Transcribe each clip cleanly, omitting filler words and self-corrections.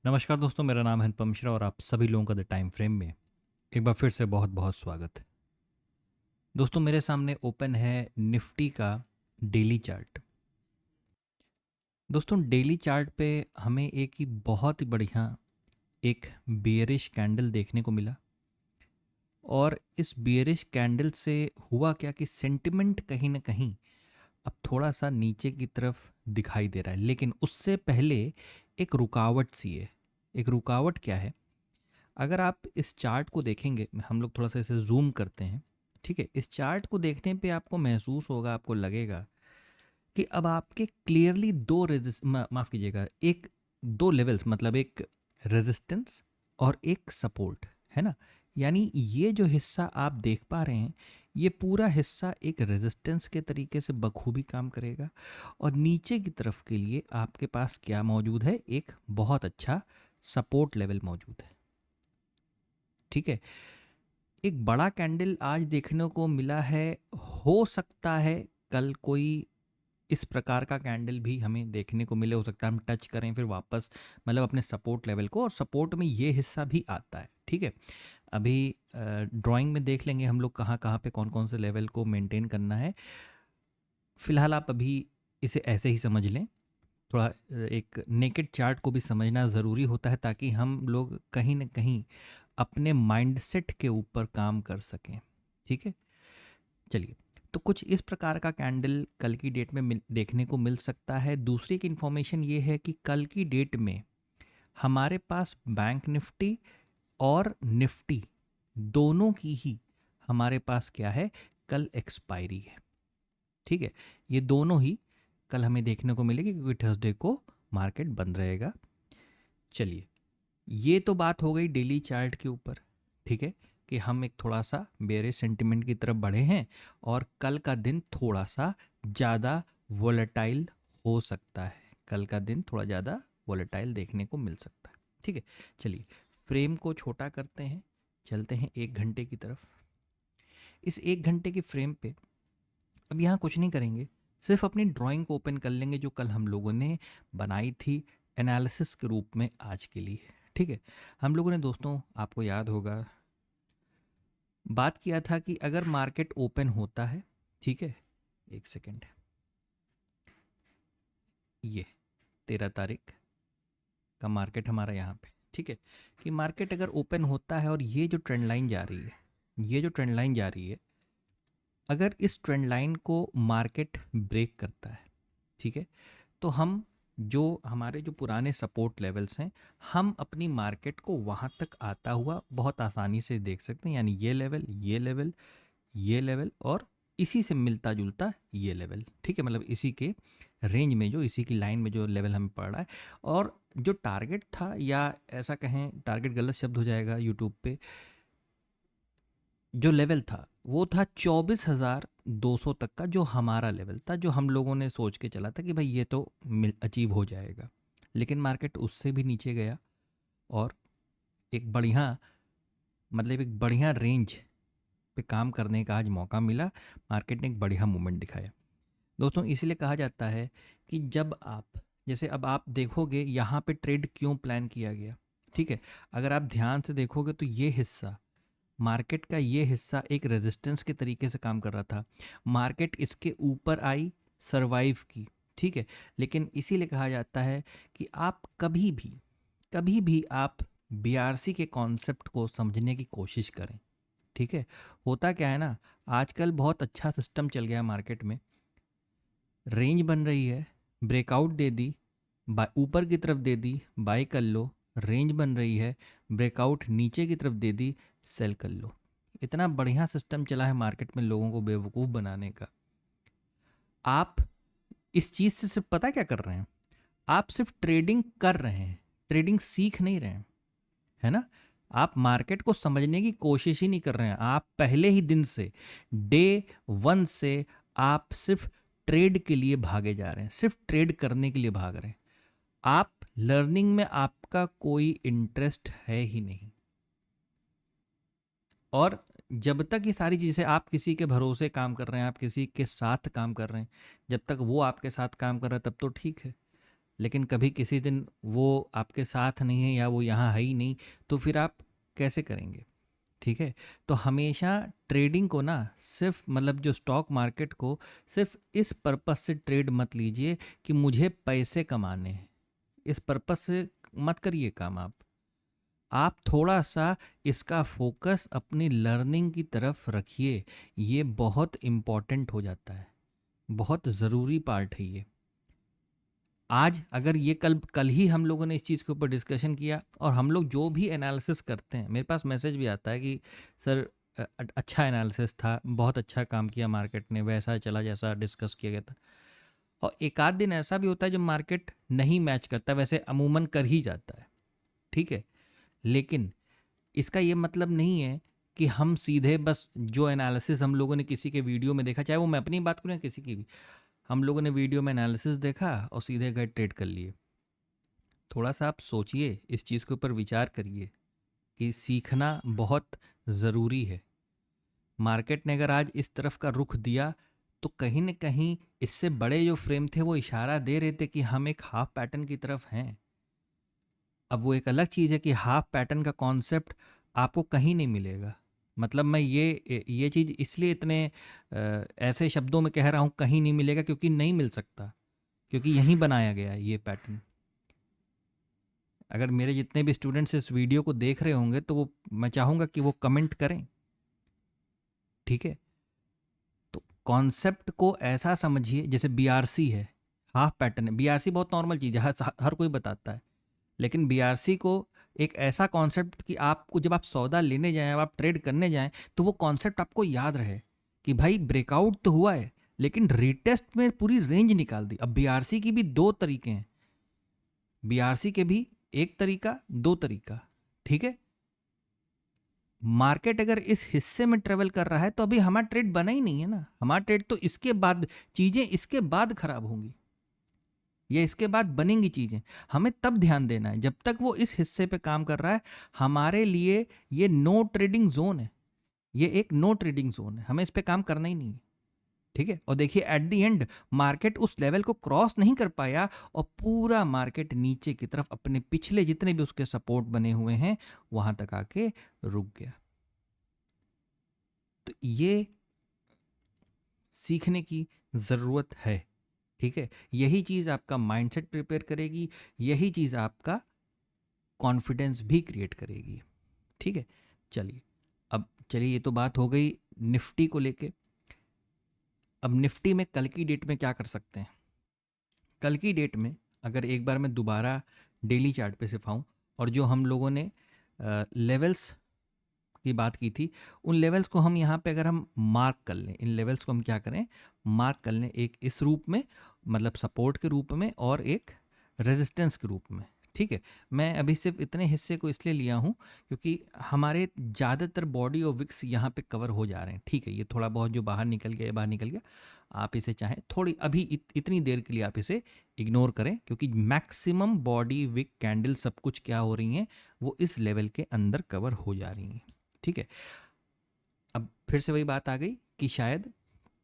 नमस्कार दोस्तों, मेरा नाम है अनुपम मिश्रा और आप सभी लोगों का द टाइम फ्रेम में एक बार फिर से बहुत बहुत स्वागत है। दोस्तों, मेरे सामने ओपन है निफ्टी का डेली चार्ट। दोस्तों, डेली चार्ट पे हमें एक ही बहुत ही बढ़िया एक बियरिश कैंडल देखने को मिला। और इस बियरिश कैंडल से हुआ क्या कि सेंटिमेंट कहीं ना कहीं अब थोड़ा सा नीचे की तरफ दिखाई दे रहा है, लेकिन उससे पहले एक रुकावट सी है। एक रुकावट क्या है? अगर आप इस चार्ट को देखेंगे, हम लोग थोड़ा सा इसे जूम करते हैं। ठीक है, इस चार्ट को देखने पे आपको महसूस होगा, आपको लगेगा कि अब आपके क्लियरली दो माफ़ कीजिएगा, एक दो लेवल्स, मतलब एक रेजिस्टेंस और एक सपोर्ट है ना। यानी ये जो हिस्सा आप देख पा रहे हैं, ये पूरा हिस्सा एक रेजिस्टेंस के तरीके से बखूबी काम करेगा। और नीचे की तरफ के लिए आपके पास क्या मौजूद है? एक बहुत अच्छा सपोर्ट लेवल मौजूद है। ठीक है, एक बड़ा कैंडल आज देखने को मिला है। हो सकता है कल कोई इस प्रकार का कैंडल भी हमें देखने को मिले। हो सकता है हम टच करें फिर वापस, मतलब अपने सपोर्ट लेवल को, और सपोर्ट में ये हिस्सा भी आता है। ठीक है, अभी ड्राइंग में देख लेंगे हम लोग कहाँ कहाँ पे कौन कौन से लेवल को मेंटेन करना है। फिलहाल आप अभी इसे ऐसे ही समझ लें। थोड़ा एक नेकेड चार्ट को भी समझना ज़रूरी होता है ताकि हम लोग कहीं ना कहीं अपने माइंडसेट के ऊपर काम कर सकें। ठीक है, चलिए। तो कुछ इस प्रकार का कैंडल कल की डेट में देखने को मिल सकता है। दूसरी एक इन्फॉर्मेशन ये है कि कल की डेट में हमारे पास बैंक निफ्टी और निफ्टी दोनों की ही हमारे पास क्या है, कल एक्सपायरी है। ठीक है, ये दोनों ही कल हमें देखने को मिलेगी क्योंकि थर्सडे को मार्केट बंद रहेगा। चलिए, ये तो बात हो गई डेली चार्ट के ऊपर। ठीक है, कि हम एक थोड़ा सा बेरिश सेंटिमेंट की तरफ बढ़े हैं और कल का दिन थोड़ा सा ज़्यादा वोलेटाइल हो सकता है। कल का दिन थोड़ा ज़्यादा वोलेटाइल देखने को मिल सकता है। ठीक है, चलिए फ्रेम को छोटा करते हैं, चलते हैं एक घंटे की तरफ। इस एक घंटे की फ्रेम पे अब यहाँ कुछ नहीं करेंगे, सिर्फ अपनी ड्राइंग को ओपन कर लेंगे जो कल हम लोगों ने बनाई थी एनालिसिस के रूप में आज के लिए। ठीक है, हम लोगों ने दोस्तों, आपको याद होगा, बात किया था कि अगर मार्केट ओपन होता है, ठीक है, एक सेकेंड, ये 13 तारीख का मार्केट हमारा यहाँ पे, ठीक है, कि मार्केट अगर ओपन होता है और ये जो ट्रेंड लाइन जा रही है, ये जो ट्रेंड लाइन जा रही है, अगर इस ट्रेंड लाइन को मार्केट ब्रेक करता है, ठीक है, तो हम जो हमारे जो पुराने सपोर्ट लेवल्स हैं, हम अपनी मार्केट को वहाँ तक आता हुआ बहुत आसानी से देख सकते हैं। यानी ये लेवल, ये लेवल, ये लेवल और इसी से मिलता जुलता ये लेवल। ठीक है, मतलब इसी के रेंज में, जो इसी की लाइन में जो लेवल हमें पड़ रहा है। और जो टारगेट था, या ऐसा कहें, टारगेट गलत शब्द हो जाएगा यूट्यूब पे, जो लेवल था वो था 24,200 तक का, जो हमारा लेवल था, जो हम लोगों ने सोच के चला था कि भाई ये तो अचीव हो जाएगा। लेकिन मार्केट उससे भी नीचे गया और एक बढ़िया, मतलब एक बढ़िया रेंज पे काम करने का आज मौका मिला। मार्केट ने एक बढ़िया मूवमेंट दिखाया। दोस्तों, इसलिए कहा जाता है कि जब आप, जैसे अब आप देखोगे यहाँ पे ट्रेड क्यों प्लान किया गया। ठीक है, अगर आप ध्यान से देखोगे तो ये हिस्सा, मार्केट का ये हिस्सा एक रेजिस्टेंस के तरीके से काम कर रहा था। मार्केट इसके ऊपर आई, सरवाइव की। ठीक है, लेकिन इसीलिए कहा जाता है कि आप कभी भी आप बीआरसी के कॉन्सेप्ट को समझने की कोशिश करें। ठीक है, होता क्या है ना, आजकल बहुत अच्छा सिस्टम चल गया मार्केट में। रेंज बन रही है, ब्रेकआउट दे दी, ऊपर की तरफ दे दी, बाई कर लो। रेंज बन रही है, ब्रेकआउट नीचे की तरफ दे दी, सेल कर लो। इतना बढ़िया सिस्टम चला है मार्केट में लोगों को बेवकूफ़ बनाने का। आप इस चीज़ से सिर्फ पता क्या कर रहे हैं, आप सिर्फ ट्रेडिंग कर रहे हैं, ट्रेडिंग सीख नहीं रहे हैं, है ना। आप मार्केट को समझने की कोशिश ही नहीं कर रहे हैं। आप पहले ही दिन से, डे वन से आप सिर्फ ट्रेड के लिए भागे जा रहे हैं, सिर्फ ट्रेड करने के लिए भाग रहे हैं। आप लर्निंग में आपका कोई इंटरेस्ट है ही नहीं। और जब तक ये सारी चीज़ें, आप किसी के भरोसे काम कर रहे हैं, आप किसी के साथ काम कर रहे हैं, जब तक वो आपके साथ काम कर रहा है तब तो ठीक है। लेकिन कभी किसी दिन वो आपके साथ नहीं है या वो यहाँ है ही नहीं, तो फिर आप कैसे करेंगे? ठीक है? तो हमेशा ट्रेडिंग को ना सिर्फ मतलब जो स्टॉक मार्केट को सिर्फ इस पर्पस से ट्रेड मत लीजिए कि मुझे पैसे कमाने हैं। इस पर्पस से मत करिए काम आप थोड़ा सा इसका फोकस अपनी लर्निंग की तरफ रखिए। ये बहुत इम्पॉर्टेंट हो जाता है, बहुत ज़रूरी पार्ट है ये। आज अगर ये कल कल ही हम लोगों ने इस चीज़ के ऊपर डिस्कशन किया और हम लोग जो भी एनालिसिस करते हैं, मेरे पास मैसेज भी आता है कि सर अच्छा एनालिसिस था, बहुत अच्छा काम किया मार्केट ने, वैसा चला जैसा डिस्कस किया गया था। और एक आध दिन ऐसा भी होता है जब मार्केट नहीं मैच करता, वैसे अमूमन कर ही जाता है, ठीक है। लेकिन इसका ये मतलब नहीं है कि हम सीधे बस जो एनालिसिस हम लोगों ने किसी के वीडियो में देखा, चाहे वो मैं अपनी बात करूँ या किसी की भी, हम लोगों ने वीडियो में एनालिसिस देखा और सीधे गए ट्रेड कर लिए। थोड़ा सा आप सोचिए, इस चीज़ के ऊपर विचार करिए कि सीखना बहुत ज़रूरी है। मार्केट ने अगर आज इस तरफ का रुख दिया तो कहीं न कहीं इससे बड़े जो फ्रेम थे वो इशारा दे रहे थे कि हम एक हाफ पैटर्न की तरफ हैं। अब वो एक अलग चीज़ है कि हाफ पैटर्न का कॉन्सेप्ट आपको कहीं नहीं मिलेगा। मतलब मैं ये चीज़ इसलिए इतने ऐसे शब्दों में कह रहा हूँ कहीं नहीं मिलेगा, क्योंकि नहीं मिल सकता, क्योंकि यहीं बनाया गया है ये पैटर्न। अगर मेरे जितने भी स्टूडेंट्स इस वीडियो को देख रहे होंगे तो वो मैं चाहूँगा कि वो कमेंट करें, ठीक है। तो कॉन्सेप्ट को ऐसा समझिए जैसे बीआरसी है, हाफ पैटर्न है। बीआरसी बहुत नॉर्मल चीज़ है, हर कोई बताता है। लेकिन बीआरसी को एक ऐसा कॉन्सेप्ट कि आपको जब आप सौदा लेने जाएं, अब आप ट्रेड करने जाएं, तो वो कॉन्सेप्ट आपको याद रहे कि भाई ब्रेकआउट तो हुआ है लेकिन रीटेस्ट में पूरी रेंज निकाल दी। अब बीआरसी की भी दो तरीके हैं, बीआरसी के भी एक तरीका दो तरीका, ठीक है। मार्केट अगर इस हिस्से में ट्रेवल कर रहा है तो अभी हमारा ट्रेड बना ही नहीं है ना। हमारा ट्रेड तो इसके बाद, चीजें इसके बाद खराब होंगी, ये इसके बाद बनेंगी चीजें। हमें तब ध्यान देना है जब तक वो इस हिस्से पे काम कर रहा है। हमारे लिए ये नो ट्रेडिंग जोन है, ये एक नो ट्रेडिंग जोन है, हमें इस पे काम करना ही नहीं है, ठीक है। और देखिए एट द एंड मार्केट उस लेवल को क्रॉस नहीं कर पाया और पूरा मार्केट नीचे की तरफ अपने पिछले जितने भी उसके सपोर्ट बने हुए हैं वहां तक आके रुक गया। तो ये सीखने की ज़रूरत है, ठीक है। यही चीज़ आपका माइंडसेट प्रिपेयर करेगी, यही चीज़ आपका कॉन्फिडेंस भी क्रिएट करेगी, ठीक है। चलिए, अब चलिए, ये तो बात हो गई निफ्टी को लेके। अब निफ्टी में कल की डेट में क्या कर सकते हैं? कल की डेट में अगर एक बार मैं दोबारा डेली चार्ट पे सिर्फ आऊँ और जो हम लोगों ने लेवल्स की बात की थी, उन लेवल्स को हम यहाँ पे अगर हम मार्क कर लें, इन लेवल्स को हम क्या करें, मार्क कर लें, एक इस रूप में, मतलब सपोर्ट के रूप में और एक रेजिस्टेंस के रूप में, ठीक है। मैं अभी सिर्फ इतने हिस्से को इसलिए लिया हूँ क्योंकि हमारे ज़्यादातर बॉडी और विक्स यहाँ पे कवर हो जा रहे हैं, ठीक है। ये थोड़ा बहुत जो बाहर निकल गया, बाहर निकल गया, आप इसे चाहें थोड़ी अभी इतनी देर के लिए आप इसे इग्नोर करें, क्योंकि मैक्सिमम बॉडी विक कैंडल सब कुछ क्या हो रही हैं, वो इस लेवल के अंदर कवर हो जा रही हैं, ठीक है। अब फिर से वही बात आ गई कि शायद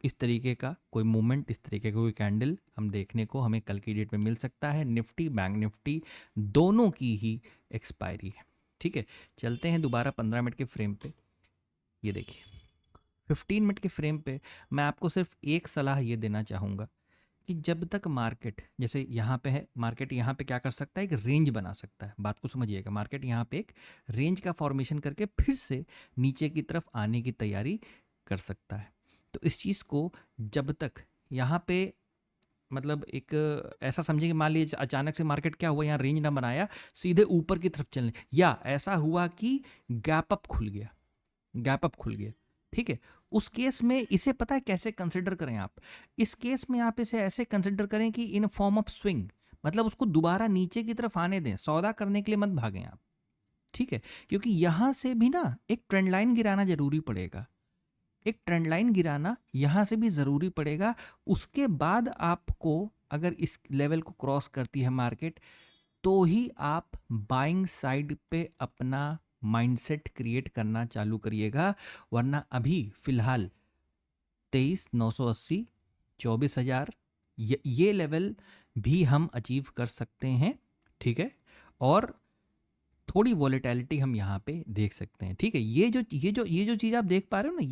इस तरीके का कोई मूवमेंट, इस तरीके का कोई कैंडल हम देखने को हमें कल की डेट में मिल सकता है। निफ्टी बैंक निफ्टी दोनों की ही एक्सपायरी है, ठीक है। चलते हैं दोबारा 15 मिनट के फ्रेम पे। ये देखिए 15 मिनट के फ्रेम पे मैं आपको सिर्फ एक सलाह ये देना चाहूँगा कि जब तक मार्केट, जैसे यहाँ पे है, मार्केट यहाँ पे क्या कर सकता है, एक रेंज बना सकता है। बात को समझिएगा, मार्केट यहाँ पे एक रेंज का फॉर्मेशन करके फिर से नीचे की तरफ आने की तैयारी कर सकता है। तो इस चीज़ को जब तक यहाँ पे, मतलब एक ऐसा समझिए कि मान लीजिए अचानक से मार्केट क्या हुआ, यहाँ रेंज ना बनाया, सीधे ऊपर की तरफ चलने, या ऐसा हुआ कि गैप अप खुल गया, गैप अप खुल गया, ठीक है। उस केस में इसे पता है कैसे कंसिडर करें आप? इस केस में आप इसे ऐसे कंसिडर करें कि इन फॉर्म ऑफ स्विंग, मतलब उसको दोबारा नीचे की तरफ आने दें, सौदा करने के लिए मत भागें आप, ठीक है। क्योंकि यहां से भी ना एक ट्रेंड लाइन गिराना जरूरी पड़ेगा, एक ट्रेंड लाइन गिराना यहां से भी जरूरी पड़ेगा। उसके बाद आपको अगर इस लेवल को क्रॉस करती है मार्केट, तो ही आप बाइंग साइड पे अपना माइंडसेट क्रिएट करना चालू करिएगा। वरना अभी फिलहाल 23,980, 24,000, ये लेवल भी हम अचीव कर सकते हैं, ठीक है। और थोड़ी वॉलेटिलिटी हम यहाँ पे देख सकते हैं, ठीक है। ये जो चीज़ आप देख पा रहे हो ना,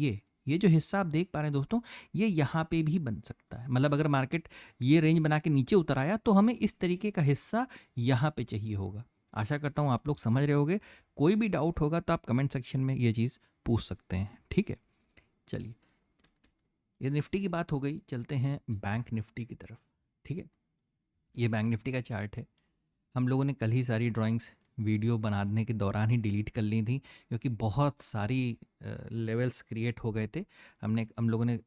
ये जो हिस्सा आप देख पा रहे हैं दोस्तों, ये यहाँ पे भी बन सकता है। मतलब अगर मार्केट ये रेंज बना के नीचे उतर आया तो हमें इस तरीके का हिस्सा यहाँ पे चाहिए होगा। आशा करता हूँ आप लोग समझ रहे होगे। कोई भी डाउट होगा तो आप कमेंट सेक्शन में ये चीज़ पूछ सकते हैं, ठीक है। चलिए, ये निफ्टी की बात हो गई, चलते हैं बैंक निफ्टी की तरफ, ठीक है। ये बैंक निफ्टी का चार्ट है। हम लोगों ने कल ही सारी ड्राइंग्स वीडियो बनाने के दौरान ही डिलीट कर ली थी, क्योंकि बहुत सारी लेवल्स क्रिएट हो गए थे। हम लोगों ने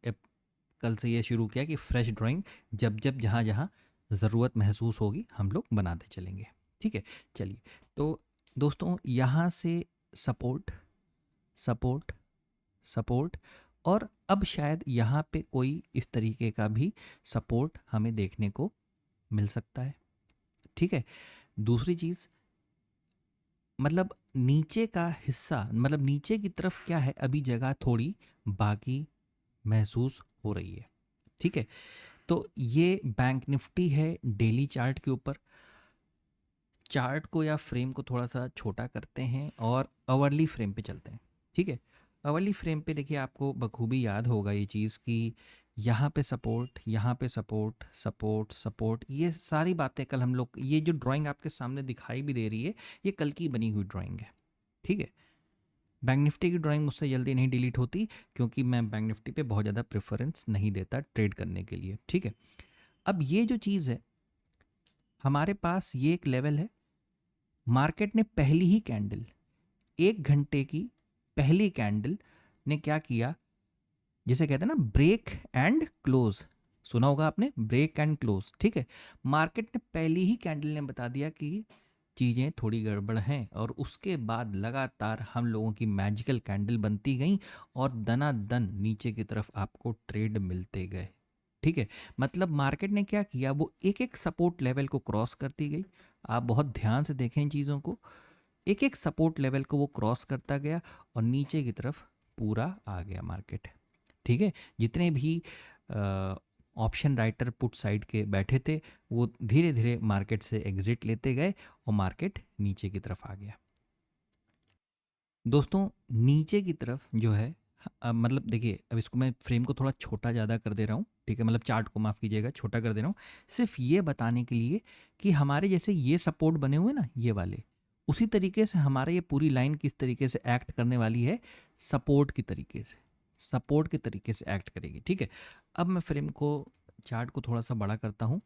कल से ये शुरू किया कि फ्रेश ड्राइंग जब जब जहाँ जहाँ ज़रूरत महसूस होगी हम लोग बनाते चलेंगे, ठीक है। चलिए, तो दोस्तों यहाँ से सपोर्ट, सपोर्ट, सपोर्ट, और अब शायद यहाँ पे कोई इस तरीके का भी सपोर्ट हमें देखने को मिल सकता है, ठीक है। दूसरी चीज़, मतलब नीचे का हिस्सा, मतलब नीचे की तरफ क्या है, अभी जगह थोड़ी बाकी महसूस हो रही है, ठीक है। तो ये बैंक निफ्टी है डेली चार्ट के ऊपर। चार्ट को या फ्रेम को थोड़ा सा छोटा करते हैं और आवरली फ्रेम पे चलते हैं, ठीक है। आवरली फ्रेम पे देखिए, आपको बखूबी याद होगा ये चीज़ कि यहाँ पे सपोर्ट, यहाँ पे सपोर्ट, सपोर्ट, सपोर्ट, ये सारी बातें कल हम लोग, ये जो ड्राइंग आपके सामने दिखाई भी दे रही है, ये कल की बनी हुई ड्राइंग है, ठीक है। बैंक निफ्टी की ड्राइंग मुझसे जल्दी नहीं डिलीट होती, क्योंकि मैं बैंक निफ्टी पे बहुत ज़्यादा प्रेफरेंस नहीं देता ट्रेड करने के लिए, ठीक है। अब ये जो चीज़ है, हमारे पास ये एक लेवल है। मार्केट ने पहली ही कैंडल, 1 घंटे की पहली कैंडल ने क्या किया, जिसे कहते हैं ना ब्रेक एंड क्लोज, सुना होगा आपने, ब्रेक एंड क्लोज, ठीक है। मार्केट ने पहली ही कैंडल ने बता दिया कि चीज़ें थोड़ी गड़बड़ हैं, और उसके बाद लगातार हम लोगों की मैजिकल कैंडल बनती गई और दनादन नीचे की तरफ आपको ट्रेड मिलते गए, ठीक है। मतलब मार्केट ने क्या किया, वो एक एक सपोर्ट लेवल को क्रॉस करती गई। आप बहुत ध्यान से देखें इन चीज़ों को, एक एक सपोर्ट लेवल को वो क्रॉस करता गया और नीचे की तरफ पूरा आ गया मार्केट, ठीक है। जितने भी ऑप्शन राइटर पुट साइड के बैठे थे, वो धीरे धीरे मार्केट से एग्जिट लेते गए और मार्केट नीचे की तरफ आ गया। दोस्तों नीचे की तरफ जो है, मतलब देखिए, अब इसको मैं फ्रेम को थोड़ा छोटा ज़्यादा कर दे रहा हूँ, ठीक है। मतलब चार्ट को माफ़ कीजिएगा, छोटा कर दे रहा हूँ, सिर्फ ये बताने के लिए कि हमारे जैसे ये सपोर्ट बने हुए ना, ये वाले, उसी तरीके से हमारा ये पूरी लाइन किस तरीके से एक्ट करने वाली है, सपोर्ट की तरीके से, सपोर्ट के तरीके से एक्ट करेगी, ठीक है। अब मैं फ्रेम को, चार्ट को थोड़ा सा बड़ा करता हूँ,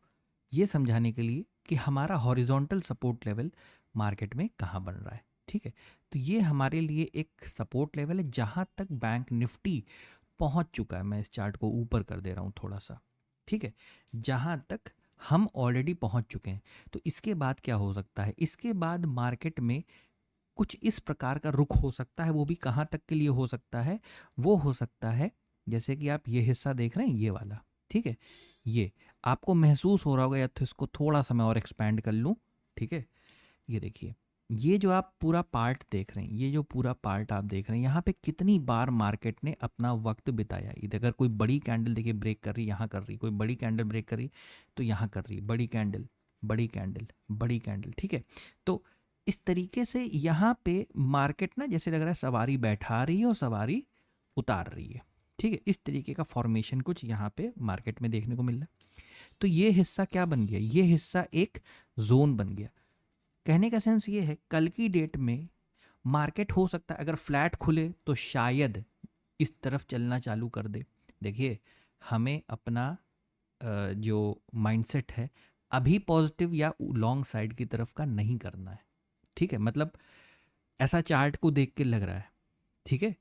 ये समझाने के लिए कि हमारा हॉरिजॉन्टल सपोर्ट लेवल मार्केट में कहाँ बन रहा है, ठीक है। तो ये हमारे लिए एक सपोर्ट लेवल है जहाँ तक बैंक निफ्टी पहुँच चुका है। मैं इस चार्ट को ऊपर कर दे रहा हूँ थोड़ा सा, ठीक है। जहाँ तक हम ऑलरेडी पहुँच चुके हैं, तो इसके बाद क्या हो सकता है, इसके बाद मार्केट में कुछ इस प्रकार का रुख हो सकता है। वो भी कहाँ तक के लिए हो सकता है, वो हो सकता है जैसे कि आप ये हिस्सा देख रहे हैं, ये वाला, ठीक है। ये आपको महसूस हो रहा होगा, या तो इसको थोड़ा सा मैं और एक्सपैंड कर लूँ, ठीक है। ये देखिए, ये जो आप पूरा पार्ट देख रहे हैं, ये जो पूरा पार्ट आप देख रहे हैं, यहाँ पे कितनी बार मार्केट ने अपना वक्त बिताया। इधर अगर कोई बड़ी कैंडल देखिए ब्रेक कर रही, यहाँ कर रही, कोई बड़ी कैंडल ब्रेक कर रही तो यहाँ कर रही, बड़ी कैंडल, बड़ी कैंडल, बड़ी कैंडल, ठीक है। तो इस तरीके से यहाँ पे मार्केट ना जैसे लग रहा है सवारी बैठा रही है और सवारी उतार रही है, ठीक है। इस तरीके का फॉर्मेशन कुछ यहाँ पे मार्केट में देखने को मिल रहा है। तो ये हिस्सा क्या बन गया, ये हिस्सा एक जोन बन गया। कहने का सेंस ये है, कल की डेट में मार्केट हो सकता है अगर फ्लैट खुले तो शायद इस तरफ चलना चालू कर दे। देखिए, हमें अपना जो माइंडसेट है अभी पॉजिटिव या लॉन्ग साइड की तरफ का नहीं करना है, ठीक है। मतलब ऐसा चार्ट को देख के लग रहा है, ठीक है।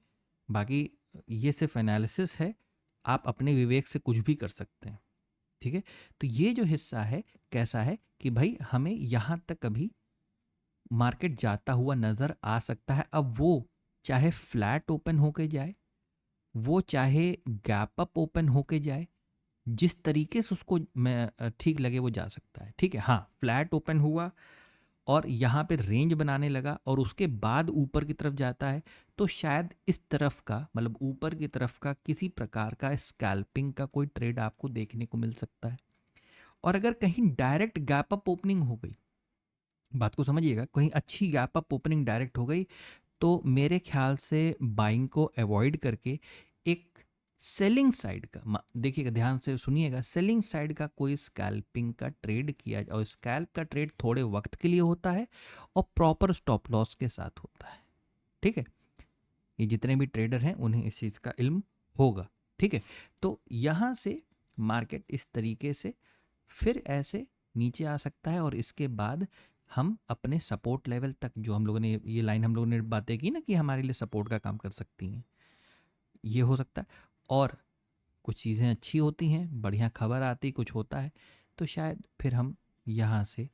बाकी ये सिर्फ एनालिसिस है, आप अपने विवेक से कुछ भी कर सकते हैं, ठीक है। तो ये जो हिस्सा है कैसा है कि भाई हमें यहाँ तक अभी मार्केट जाता हुआ नज़र आ सकता है। अब वो चाहे फ्लैट ओपन होके जाए, वो चाहे गैप अप ओपन होके जाए, जिस तरीके से उसको मैं ठीक लगे वो जा सकता है, ठीक है। हाँ, फ्लैट ओपन हुआ और यहाँ पे रेंज बनाने लगा और उसके बाद ऊपर की तरफ जाता है, तो शायद इस तरफ का, मतलब ऊपर की तरफ का किसी प्रकार का स्कैल्पिंग का कोई ट्रेड आपको देखने को मिल सकता है। और अगर कहीं डायरेक्ट गैप अप ओपनिंग हो गई, बात को समझिएगा, कहीं अच्छी गैप अप ओपनिंग डायरेक्ट हो गई, तो मेरे ख्याल से बाइंग को अवॉइड करके एक सेलिंग साइड का देखिएगा, ध्यान से सुनिएगा, सेलिंग साइड का कोई स्कैल्पिंग का ट्रेड किया जाए। और स्कैल्प का ट्रेड थोड़े वक्त के लिए होता है और प्रॉपर स्टॉप लॉस के साथ होता है। ठीक है, ये जितने भी ट्रेडर हैं उन्हें इस चीज़ का इल्म होगा। ठीक है, तो यहाँ से मार्केट इस तरीके से फिर ऐसे नीचे आ सकता है और इसके बाद हम अपने सपोर्ट लेवल तक, जो हम लोगों ने ये लाइन हम लोगों ने बातें की ना कि हमारे लिए सपोर्ट का काम कर सकती हैं, ये हो सकता है। और कुछ चीज़ें अच्छी होती हैं, बढ़िया खबर आती, कुछ होता है, तो शायद फिर हम यहाँ से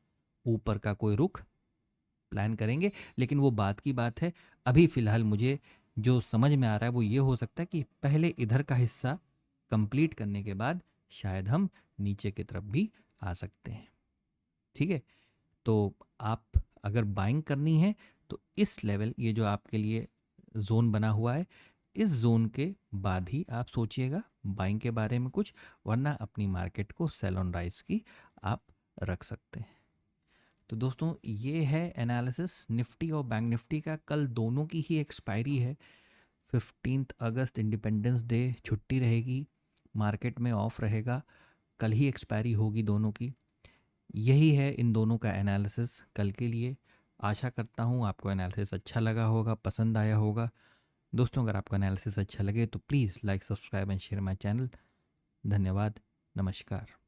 ऊपर का कोई रुख प्लान करेंगे। लेकिन वो बात की बात है, अभी फ़िलहाल मुझे जो समझ में आ रहा है वो ये हो सकता है कि पहले इधर का हिस्सा कंप्लीट करने के बाद शायद हम नीचे की तरफ भी आ सकते हैं। ठीक है, तो आप अगर बाइंग करनी है तो इस लेवल, ये जो आपके लिए जोन बना हुआ है, इस जोन के बाद ही आप सोचिएगा बाइंग के बारे में कुछ, वरना अपनी मार्केट को सेल ऑन राइज की आप रख सकते हैं। तो दोस्तों, ये है एनालिसिस निफ्टी और बैंक निफ्टी का। कल दोनों की ही एक्सपायरी है, 15 अगस्त इंडिपेंडेंस डे, छुट्टी रहेगी, मार्केट में ऑफ रहेगा, कल ही एक्सपायरी होगी दोनों की। यही है इन दोनों का एनालिसिस कल के लिए। आशा करता हूँ आपको एनालिसिस अच्छा लगा होगा, पसंद आया होगा। दोस्तों, अगर आपको एनालिसिस अच्छा लगे तो please like, subscribe and share my channel. धन्यवाद, नमस्कार।